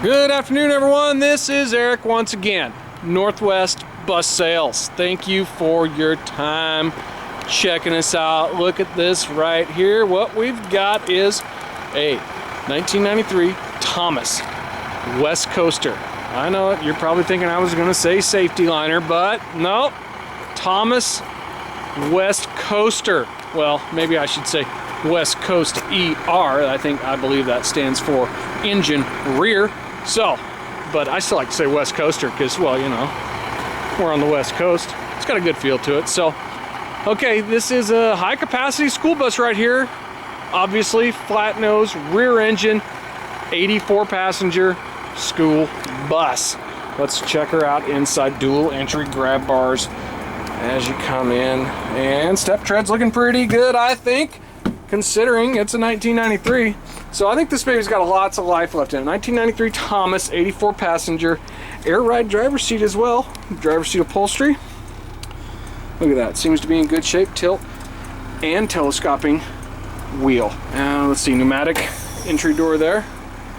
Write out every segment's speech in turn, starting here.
Good afternoon, everyone. This is Eric once again, Northwest Bus Sales. Thank you for your time checking us out. Look at this right here. What we've got is a 1993 Thomas West Coaster. I know it, you're probably thinking I was going to say safety liner, but no, Thomas West Coaster. Well, maybe I should say West Coast ER. I believe that stands for engine rear. So, but I still like to say West Coaster because, well, you know, we're on the West Coast. It's got a good feel to it. So, okay, this is a high capacity school bus right here. Obviously, flat nose, rear engine, 84 passenger school bus. Let's check her out inside. Dual entry grab bars as you come in. And step tread's looking pretty good, I think, considering it's a 1993. So I think this baby's got lots of life left in it. 1993 Thomas, 84 passenger, air ride driver's seat as well. Driver's seat upholstery. Look at that, seems to be in good shape. Tilt and telescoping wheel. And let's see, pneumatic entry door there.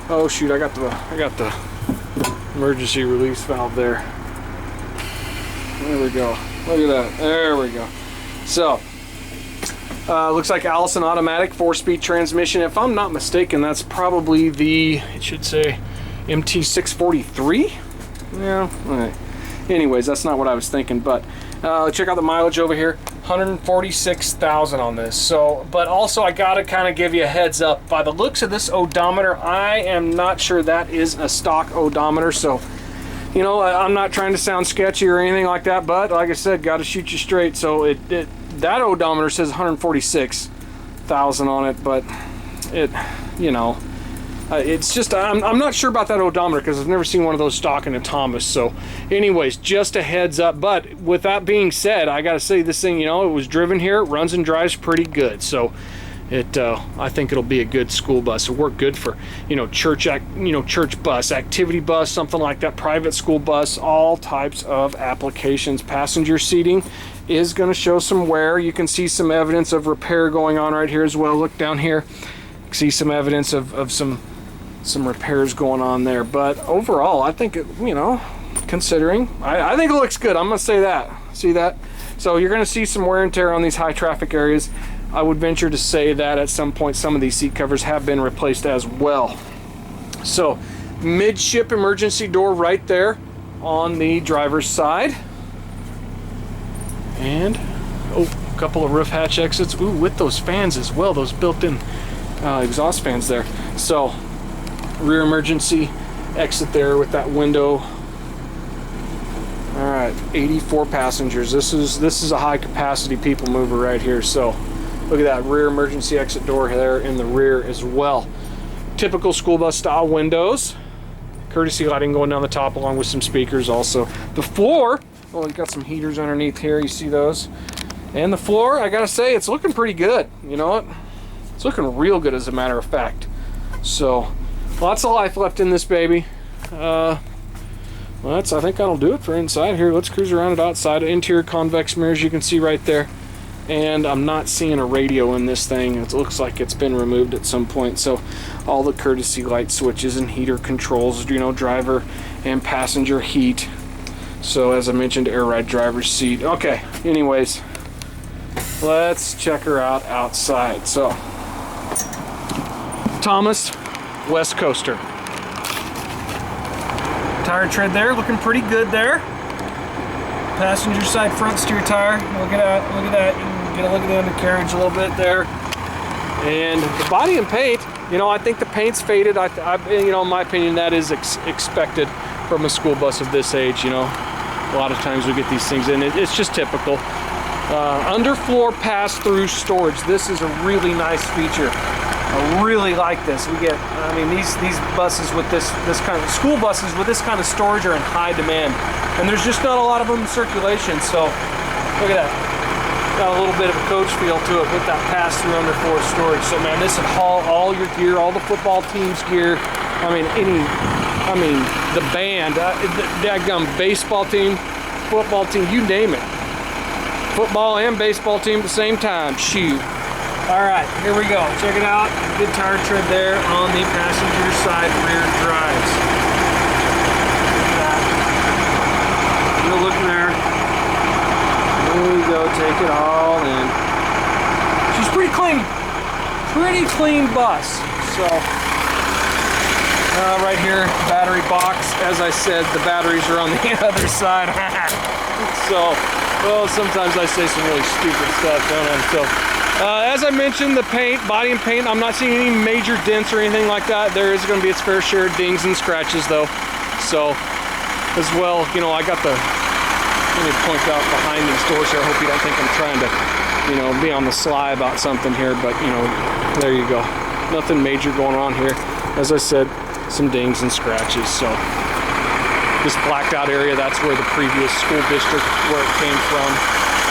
Oh shoot, I got the emergency release valve there. There we go. Look at that. There we go. So, looks like Allison automatic 4-speed transmission. If I'm not mistaken, that's probably the, it should say MT643. Yeah. All right. Anyways, that's not what I was thinking. But check out the mileage over here. 146,000 on this. So, but also I gotta kind of give you a heads up. By the looks of this odometer, I am not sure that is a stock odometer. So, you know, I'm not trying to sound sketchy or anything like that. But like I said, got to shoot you straight. So that odometer says 146,000 on it, but it, you know, it's just, I'm not sure about that odometer because I've never seen one of those stock in a Thomas. So anyways, just a heads up. But with that being said, I got to say this thing, you know, it was driven here, it runs and drives pretty good. So it, I think it'll be a good school bus. It'll work good for, you know, church bus, activity bus, something like that, private school bus, all types of applications. Passenger seating is going to show some wear. You can see some evidence of repair going on right here as well. Look down here, you can see some evidence of some repairs going on there. But overall, I think it, you know, considering, I think it looks good. I'm going to say that. See that? So you're going to see some wear and tear on these high traffic areas. I would venture to say that at some point some of these seat covers have been replaced as well. So midship emergency door right there on the driver's side. And oh, a couple of roof hatch exits. Ooh, with those fans as well, those built-in exhaust fans there. So rear emergency exit there with that window. All right, 84 passengers. This is a high capacity people mover right here. So look at that rear emergency exit door there in the rear as well. Typical school bus style windows. Courtesy lighting going down the top along with some speakers also. The floor, well, you got some heaters underneath here, you see those. And the floor, I gotta say, it's looking pretty good. You know what? It's looking real good as a matter of fact. So, lots of life left in this baby. Well, I think that'll do it for inside here. Let's cruise around it outside. Interior convex mirrors you can see right there. And I'm not seeing a radio in this thing. It looks like it's been removed at some point. So all the courtesy light switches and heater controls, you know, driver and passenger heat. So as I mentioned, air ride driver's seat. Okay, anyways, let's check her out outside. So Thomas West Coaster. Tire tread there, looking pretty good there. Passenger side front steer tire. Look at that, look at that. You can get a look at the undercarriage a little bit there. And the body and paint, you know, I think the paint's faded. You know, in my opinion, that is expected from a school bus of this age. You know, a lot of times we get these things in. It's just typical. Underfloor pass-through storage. This is a really nice feature. I really like this. We get, I mean, these buses with this kind of, school buses with this kind of storage are in high demand. And there's just not a lot of them in circulation. So look at that. Got a little bit of a coach feel to it with that pass-through underfloor storage. So man, this would haul all your gear, all the football team's gear. I mean, the band, the daggum baseball team, football team, you name it. Football and baseball team at the same time. Shoot. All right, here we go. Check it out. Good tire tread there on the passenger side rear drives. take it all in. She's pretty clean bus. So right here, battery box. As I said, the batteries are on the other side. So, well, sometimes I say some really stupid stuff, don't I? So, as I mentioned, the paint, body and paint, I'm not seeing any major dents or anything like that. There is going to be its fair share of dings and scratches, though. So, as well, you know, I got the, let me point out behind these doors here. I hope you don't think I'm trying to, you know, be on the sly about something here, but, you know, there you go. Nothing major going on here. As I said, some dings and scratches. So, this blacked out area, that's where the previous school district, where it came from.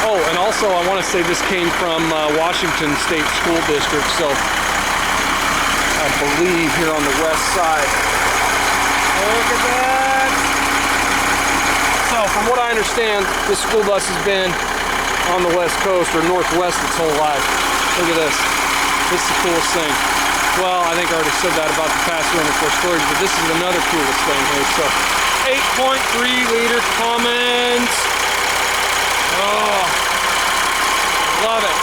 Oh, and also I want to say this came from Washington State School District, so I believe here on the west side. Look at that! So from what I understand, this school bus has been on the west coast or northwest its whole life. Look at this. This is the coolest thing. Well, I think I already said that about the past one for storage, but this is another coolest thing here. So 8.3 liter Cummins. Oh, love it.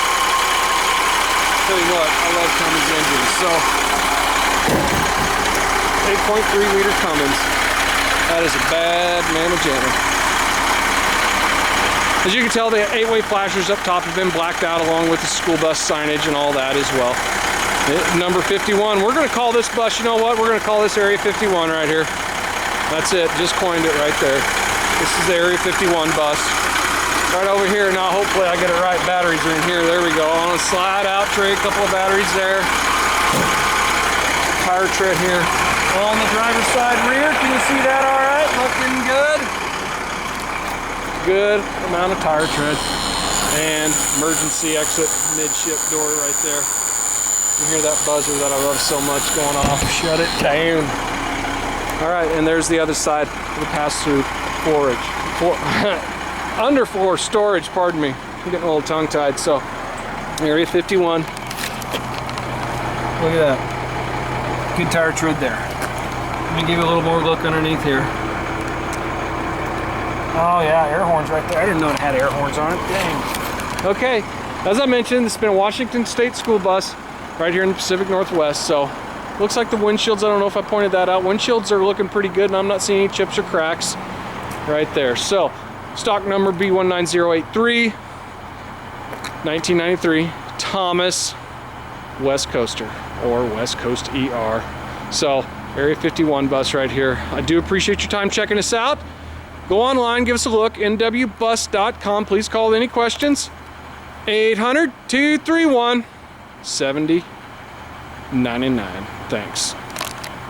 Tell you what, I love Cummins engines. So 8.3 liter Cummins. That is a bad mamma jamma. As you can tell, the 8-way flashers up top have been blacked out along with the school bus signage and all that as well. Number 51. We're going to call this bus, you know what? We're going to call this Area 51 right here. That's it. Just coined it right there. This is the Area 51 bus. Right over here. Now, hopefully I get it right. Batteries are in here. There we go. On a slide out tray, a couple of batteries there. Tire tread here. On the driver's side rear. Can you see that all right? Looking good. Good amount of tire tread. And emergency exit midship door right there. You hear that buzzer that I love so much going off. Shut it down. All right, and there's the other side of the pass-through forage. Underfloor storage, pardon me. I'm getting a little tongue-tied. So, Area 51. Look at that. Good tire tread there. Let me give you a little more look underneath here. Oh yeah, air horns right there. I didn't know it had air horns on it. Dang. Okay, as I mentioned, this has been a Washington State school bus right here in the Pacific Northwest. So, looks like the windshields, I don't know if I pointed that out. Windshields are looking pretty good, and I'm not seeing any chips or cracks right there. So, stock number B19083, 1993, Thomas West Coaster, or West Coast ER. So, Area 51 bus right here. I do appreciate your time checking us out. Go online, give us a look, nwbus.com. Please call with any questions. 800-231-7099. Thanks.